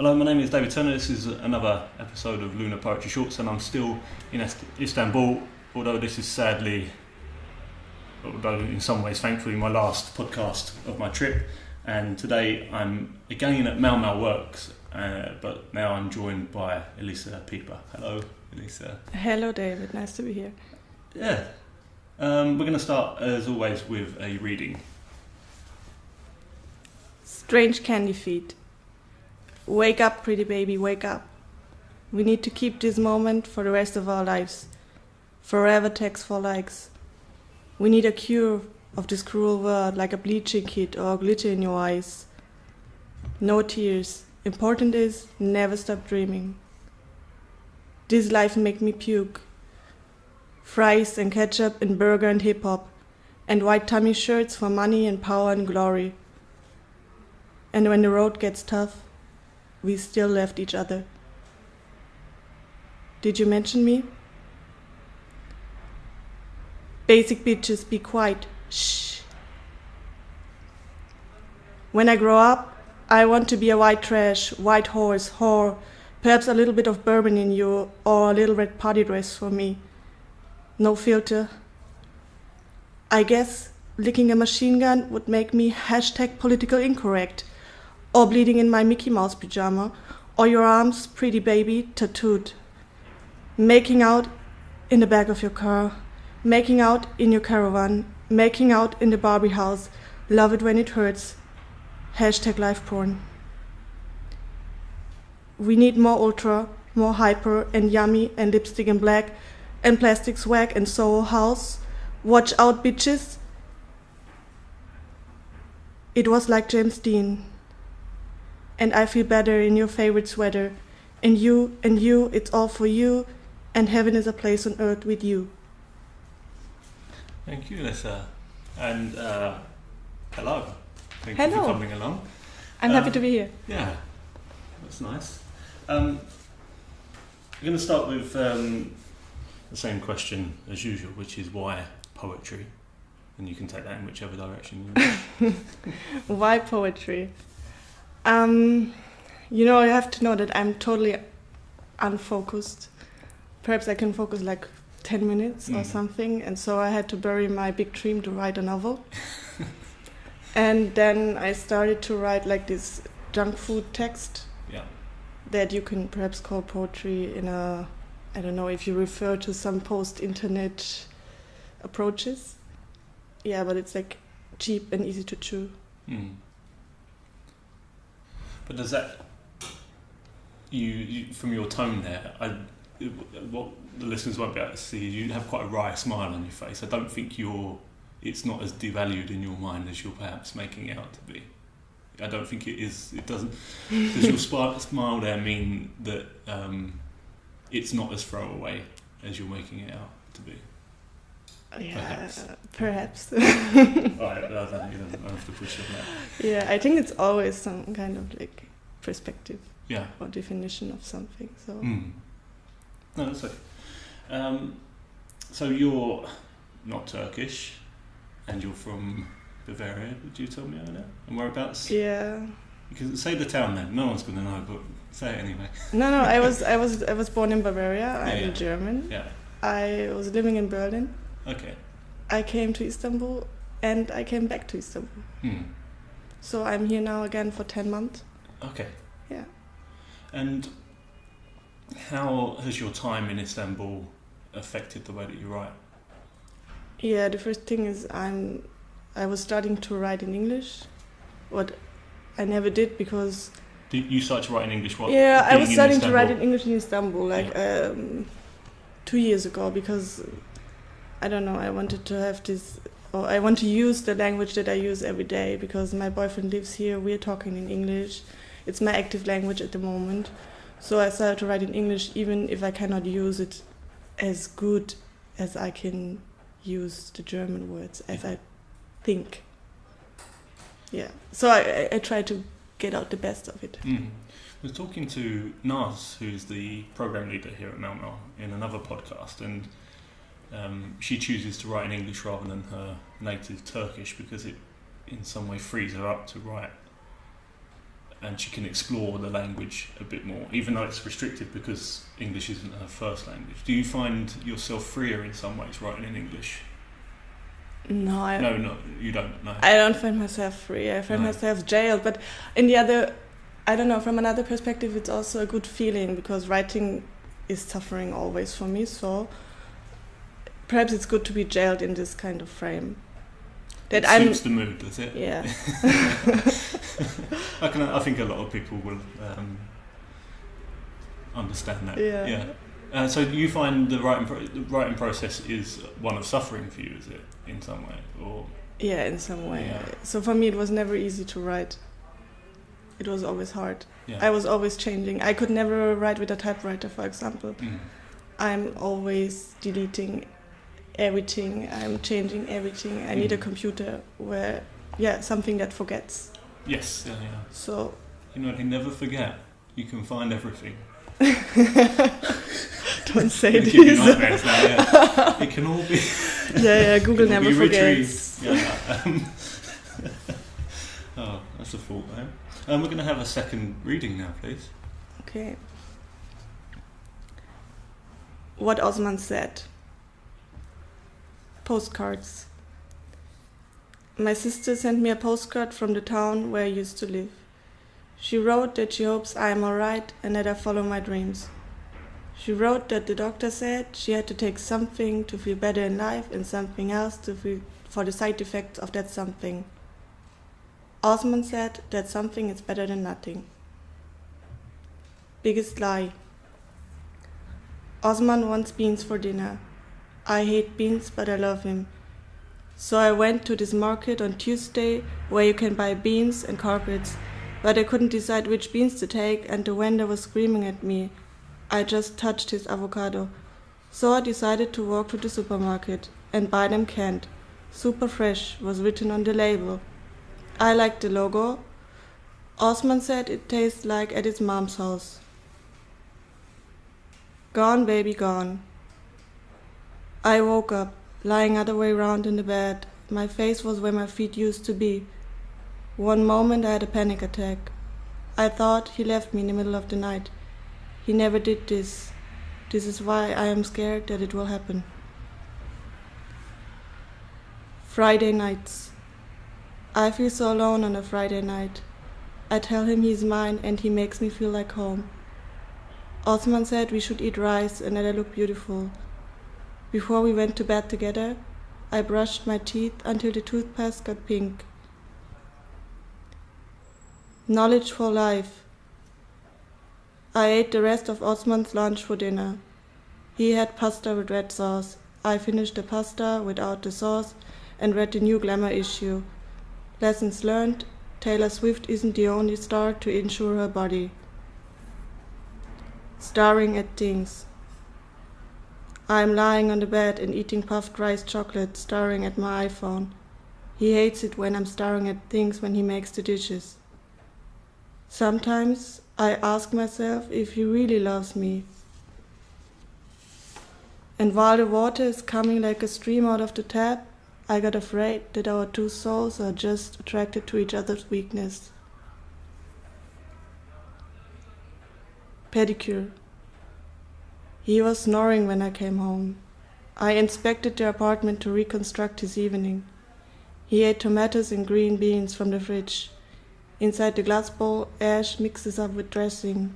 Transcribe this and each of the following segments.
Hello, my name is David Turner. This is another episode of Lunar Poetry Shorts, and I'm still in Istanbul, although this is although in some ways thankfully, my last podcast of my trip. And today I'm again at Mau Mau Works, but now I'm joined by Elisa Pieper. Hello, Elisa. Hello, David. Nice to be here. Yeah. We're going to start, as always, with a reading. Strange candy feet. Wake up, pretty baby, wake up. We need to keep this moment for the rest of our lives. Forever text for likes. We need a cure of this cruel world, like a bleaching kit or glitter in your eyes. No tears. Important is, never stop dreaming. This life make me puke. Fries and ketchup and burger and hip-hop. And white tummy shirts for money and power and glory. And when the road gets tough, we still left each other. Did you mention me? Basic bitches, be quiet. Shh. When I grow up, I want to be a white trash, white horse, whore, perhaps a little bit of bourbon in you, or a little red party dress for me. No filter. I guess licking a machine gun would make me #political incorrect. Or bleeding in my Mickey Mouse pyjama, or your arms, pretty baby, tattooed. Making out in the back of your car, making out in your caravan, making out in the Barbie house, love it when it hurts. #life porn. We need more ultra, more hyper and yummy and lipstick and black and plastic swag and Soho house. Watch out, bitches. It was like James Dean. And I feel better in your favorite sweater. And you, it's all for you. And heaven is a place on earth with you. Thank you, Elisa. And hello. Thank you Hello. for coming along. I'm happy to be here. Yeah, that's nice. We're going to start with the same question as usual, which is why poetry? And you can take that in whichever direction you wish. Why poetry? You have to know that I'm totally unfocused. Perhaps I can focus like 10 minutes or something. And so I had to bury my big dream to write a novel. And then I started to write like this junk food text that you can perhaps call poetry in I don't know if you refer to some post-internet approaches. Yeah, but it's like cheap and easy to chew. Mm. But does that, you from your tone there, what the listeners won't be able to see is you have quite a wry smile on your face. I don't think it's not as devalued in your mind as you're perhaps making it out to be. I don't think it is. It doesn't. Does your smile there mean that it's not as throwaway as you're making it out to be? Yeah, perhaps. Right, you don't have to push on that. Yeah, I think it's always some kind of like perspective or definition of something. So. No, that's okay. So you're not Turkish, and you're from Bavaria. Did you tell me earlier? And whereabouts? Yeah. Because say the town name. No one's going to know, but say it anyway. No. I was born in Bavaria. I'm German. Yeah. I was living in Berlin. Okay. I came to Istanbul, and I came back to Istanbul. So I'm here now again for 10 months. Okay. Yeah. And how has your time in Istanbul affected the way that you write? Yeah, the first thing is I was starting to write in English, what I never did because... You started to write in English what? Yeah, I was starting to write in English in Istanbul 2 years ago because, I don't know, I wanted to have this... Or I want to use the language that I use every day because my boyfriend lives here, we're talking in English. It's my active language at the moment. So I started to write in English even if I cannot use it as good as I can use the German words as I think. Yeah, so I try to get out the best of it. I was talking to Naz, who's the program leader here at Mau Mau, in another podcast, and she chooses to write in English rather than her native Turkish because it in some way frees her up to write and she can explore the language a bit more, even though it's restricted because English isn't her first language. Do you find yourself freer in some ways writing in English? No, you don't. No, I don't find myself free. I find myself jailed. But in the other, I don't know. From another perspective, it's also a good feeling because writing is suffering always for me. So perhaps it's good to be jailed in this kind of frame. That suits the mood, does it? Yeah. I think a lot of people will understand that. Yeah. So you find the writing process is one of suffering for you, is it, in some way, or? Yeah, in some way. Yeah. So for me, it was never easy to write. It was always hard. Yeah. I was always changing. I could never write with a typewriter, for example. Mm. I'm always deleting everything. I'm changing everything. I need a computer where, something that forgets. Yes. Yeah. So. You can never forget. You can find everything. Don't say this. Give you nightmares now, yeah. It can all be. Google never forgets. Oh, that's a fault, man. We're going to have a second reading now, please. Okay. What Osman said. Postcards. My sister sent me a postcard from the town where I used to live. She wrote that she hopes I am alright and that I follow my dreams. She wrote that the doctor said she had to take something to feel better in life and something else to feel for the side effects of that something. Osman said that something is better than nothing. Biggest lie. Osman wants beans for dinner. I hate beans, but I love him. So I went to this market on Tuesday where you can buy beans and carpets, but I couldn't decide which beans to take and the vendor was screaming at me. I just touched his avocado. So I decided to walk to the supermarket and buy them canned. Super fresh was written on the label. I liked the logo. Osman said it tastes like at his mom's house. Gone, baby, gone. I woke up, lying other way round in the bed. My face was where my feet used to be. One moment I had a panic attack. I thought he left me in the middle of the night. He never did this. This is why I am scared that it will happen. Friday nights. I feel so alone on a Friday night. I tell him he's mine and he makes me feel like home. Osman said we should eat rice and that I look beautiful. Before we went to bed together, I brushed my teeth until the toothpaste got pink. Knowledge for life. I ate the rest of Osman's lunch for dinner. He had pasta with red sauce. I finished the pasta without the sauce and read the new Glamour issue. Lessons learned, Taylor Swift isn't the only star to insure her body. Staring at things. I'm lying on the bed and eating puffed rice chocolate, staring at my iPhone. He hates it when I'm staring at things when he makes the dishes. Sometimes I ask myself if he really loves me. And while the water is coming like a stream out of the tap, I got afraid that our two souls are just attracted to each other's weakness. Pedicure. He was snoring when I came home. I inspected the apartment to reconstruct his evening. He ate tomatoes and green beans from the fridge. Inside the glass bowl, ash mixes up with dressing.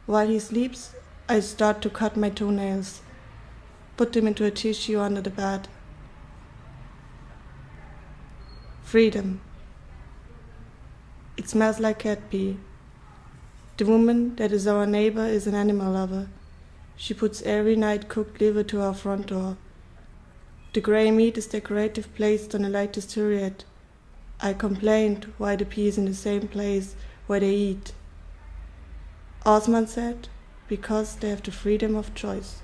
While he sleeps, I start to cut my toenails, put them into a tissue under the bed. Freedom. It smells like cat pee. The woman that is our neighbor is an animal lover. She puts every night cooked liver to our front door. The grey meat is decorative placed on the latest turret. I complained why the pea is in the same place where they eat. Osman said, because they have the freedom of choice.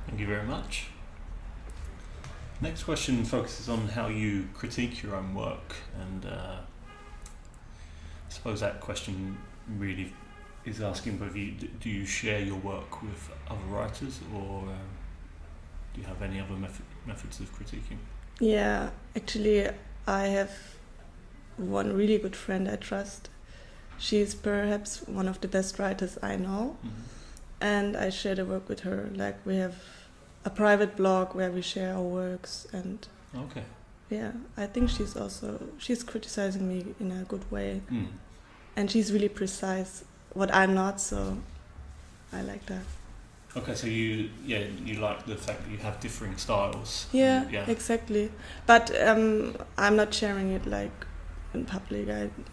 Thank you very much. Next question focuses on how you critique your own work, and I suppose that question really is asking whether do you share your work with other writers, or do you have any other methods of critiquing? Yeah, actually I have one really good friend I trust. She's perhaps one of the best writers I know, and I share the work with her. Like, we have a private blog where we share our works, and Okay. yeah, I think she's criticizing me in a good way, and she's really precise, what I'm not, so I like that. Okay, so you like the fact that you have differing styles. Yeah, Yeah. exactly. But I'm not sharing it like in public.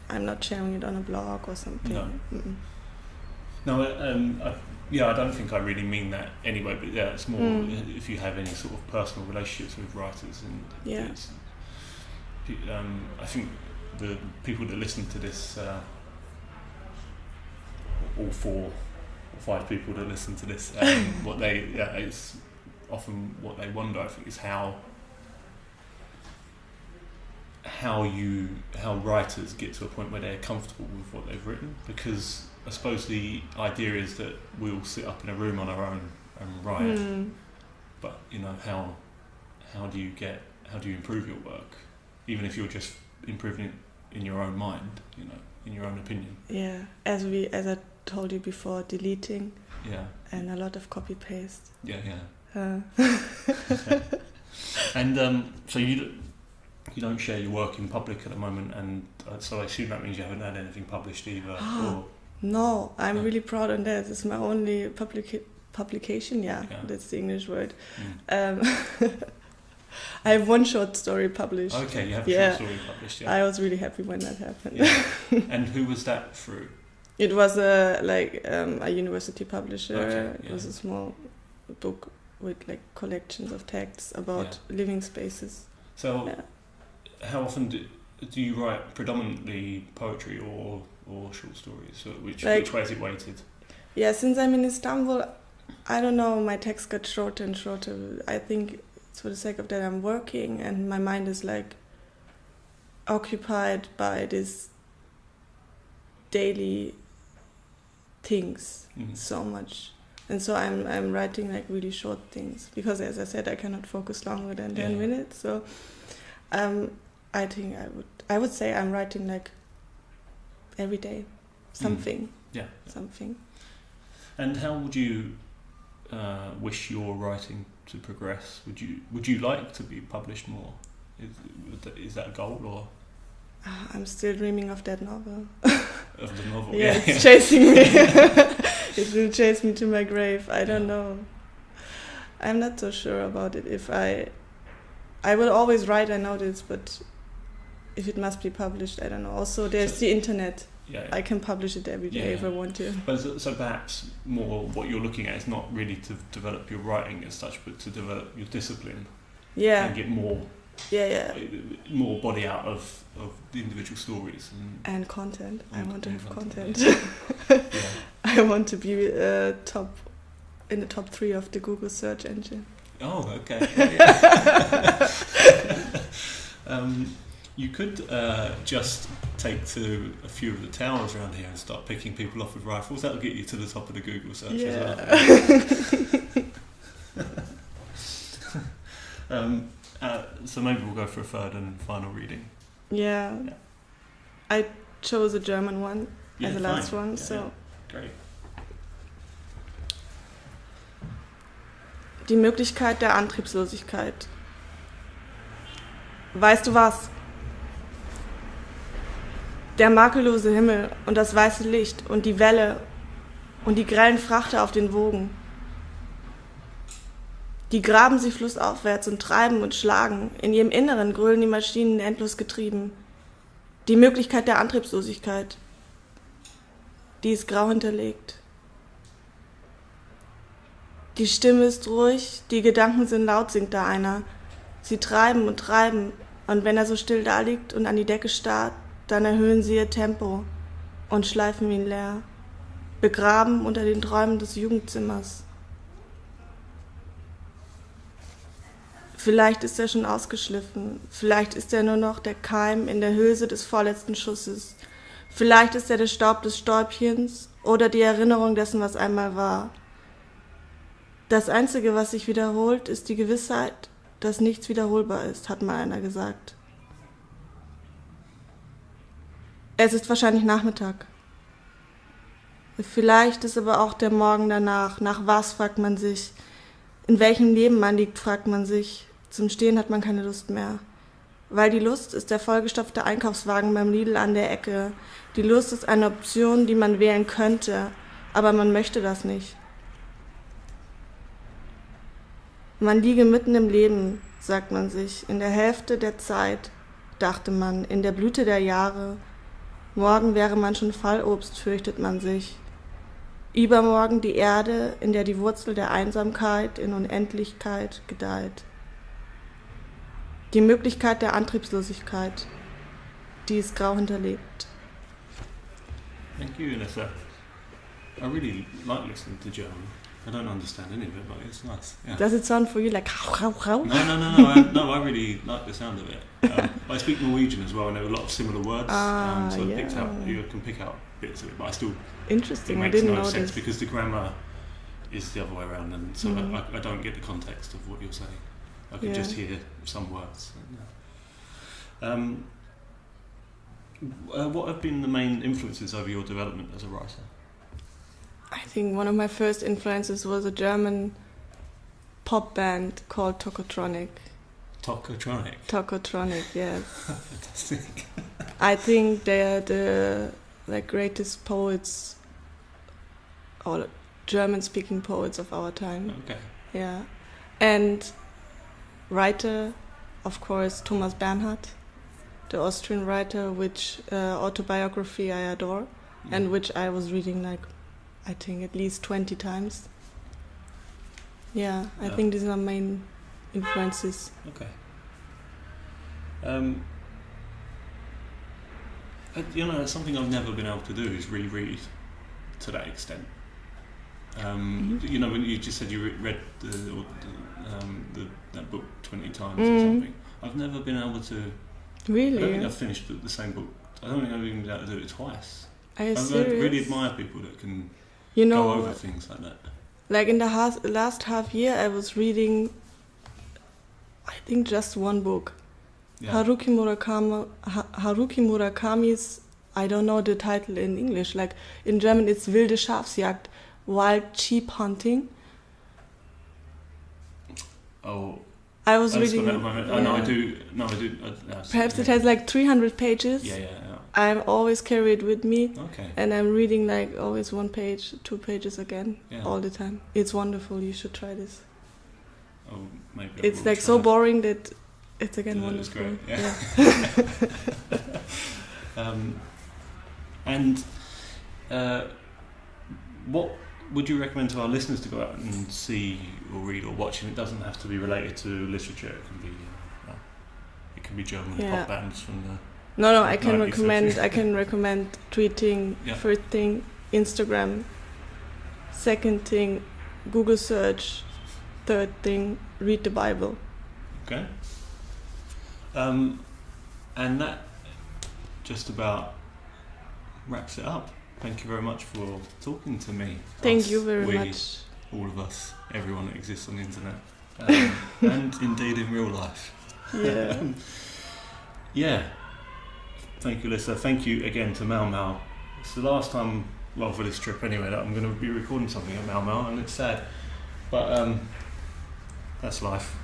I'm not sharing it on a blog or something. No. Mm-mm. No, I don't think I really mean that anyway, but yeah, it's more if you have any sort of personal relationships with writers, and Yeah. I think the people that listen to this, all 4 or 5 people that listen to this, it's often what they wonder, I think, is how writers get to a point where they're comfortable with what they've written, because I suppose the idea is that we'll sit up in a room on our own and write, but how do you improve your work, even if you're just improving it in your own mind, in your own opinion. Yeah, as I told you before, deleting, Yeah. and a lot of copy paste. Yeah. Okay. And so you don't share your work in public at the moment, and so I assume that means you haven't had anything published either. No, I'm really proud of that. It's my only publication. Yeah, that's the English word. I have one short story published. Okay, you have a short story published. Yeah. I was really happy when that happened. Yeah. And who was that through? It was a university publisher. Okay, yeah. It was a small book with like collections of texts about living spaces. So, how often do you write predominantly poetry or short stories? So which way is it weighted? Yeah, since I'm in Istanbul, I don't know, my text got shorter and shorter. I think it's for the sake of that I'm working, and my mind is like occupied by this daily things so much, and so I'm writing like really short things, because as I said, I cannot focus longer than 10 minutes. So I think I would say I'm writing like every day something. Something. And how would you wish your writing to progress? Would you like to be published more? Is that a goal, or? I'm still dreaming of that novel. Of the novel, it's chasing me. It will chase me to my grave. I don't know. I'm not so sure about it. If I will always write, I know this, but if it must be published, I don't know. Also, there's the internet. Yeah. I can publish it every day if I want to. But so perhaps more what you're looking at is not really to develop your writing as such, but to develop your discipline. Yeah. And get more. Yeah. More body out of the individual stories and content. I want to have content. Yeah. I want to be in the top 3 of the Google search engine. Oh, okay. You could just take to a few of the towers around here and start picking people off with rifles. That'll get you to the top of the Google search as well. So maybe we'll go for a third and final reading. Yeah. I chose a German one as the last one, so. Great. Die Möglichkeit der Antriebslosigkeit. Weißt du was? Der makellose Himmel und das weiße Licht und die Welle und die grellen Frachter auf den Wogen. Die graben sie flussaufwärts und treiben und schlagen. In ihrem Inneren grölen die Maschinen endlos getrieben. Die Möglichkeit der Antriebslosigkeit. Die ist grau hinterlegt. Die Stimme ist ruhig, die Gedanken sind laut, singt da einer. Sie treiben, und wenn er so still da liegt und an die Decke starrt, dann erhöhen sie ihr Tempo und schleifen ihn leer, begraben unter den Träumen des Jugendzimmers. Vielleicht ist er schon ausgeschliffen, vielleicht ist er nur noch der Keim in der Hülse des vorletzten Schusses, vielleicht ist er der Staub des Stäubchens oder die Erinnerung dessen, was einmal war. Das Einzige, was sich wiederholt, ist die Gewissheit, dass nichts wiederholbar ist, hat mal einer gesagt. Es ist wahrscheinlich Nachmittag. Vielleicht ist aber auch der Morgen danach. Nach was, fragt man sich. In welchem Leben man liegt, fragt man sich. Zum Stehen hat man keine Lust mehr. Weil die Lust ist der vollgestopfte Einkaufswagen beim Lidl an der Ecke. Die Lust ist eine Option, die man wählen könnte, aber man möchte das nicht. Man liege mitten im Leben, sagt man sich, in der Hälfte der Zeit, dachte man, in der Blüte der Jahre. Morgen wäre man schon Fallobst, fürchtet man sich. Übermorgen die Erde, in der die Wurzel der Einsamkeit in Unendlichkeit gedeiht. Die Möglichkeit der Antriebslosigkeit, die ist grau hinterlegt. Thank you, Elissa. I really like listening to German. I don't understand any of it, but it's nice. Yeah. Does it sound for you like how? No, I really like the sound of it. I speak Norwegian as well, and there are a lot of similar words, so you can pick out bits of it, but I still... Interesting, it I makes didn't no know sense this. because the grammar is the other way around, and so I don't get the context of what you're saying. I can just hear some words. What have been the main influences over your development as a writer? I think one of my first influences was a German pop band called Tokotronic. Tokotronic? Tokotronic, yes. Fantastic. I think they're the greatest poets, or German-speaking poets of our time. Okay. Yeah. And writer, of course, Thomas Bernhard, the Austrian writer, which autobiography I adore, and which I was reading I think at least 20 times. Yeah, I think these are main influences. Okay. Something I've never been able to do is reread to that extent. When you just said you read that book 20 times or something, I've never been able to. Really? I don't think I've finished the same book. I don't think I've even been able to do it twice. Are you I serious? really admire people that can go over things like that. Like in the last half year, I was reading, I think, just one book. Yeah. Haruki Murakami's, I don't know the title in English, like in German it's Wilde Schafsjagd, Wild Sheep Hunting. Oh, I was reading. I do. Perhaps it has like 300 pages. Yeah. I'm always carry it with me. Okay. And I'm reading like always 1 page, 2 pages again, Yeah. all the time. It's wonderful. You should try this. Oh, maybe. It's like so boring that it's again wonderful. It's great. Yeah. What would you recommend to our listeners to go out and see or read or watch? And it doesn't have to be related to literature. It can be German pop bands from the. No, I can recommend 3 things. Yeah. First thing, Instagram. Second thing, Google search. Third thing, read the Bible. Okay. And that just about wraps it up. Thank you very much for talking to me. Thank you very much. All of us, everyone that exists on the internet, and indeed in real life. Yeah. Yeah. Thank you, Elissa. Thank you again to Mau Mau. It's the last time, well, for this trip anyway, that I'm going to be recording something at Mau Mau, and it's sad, but that's life.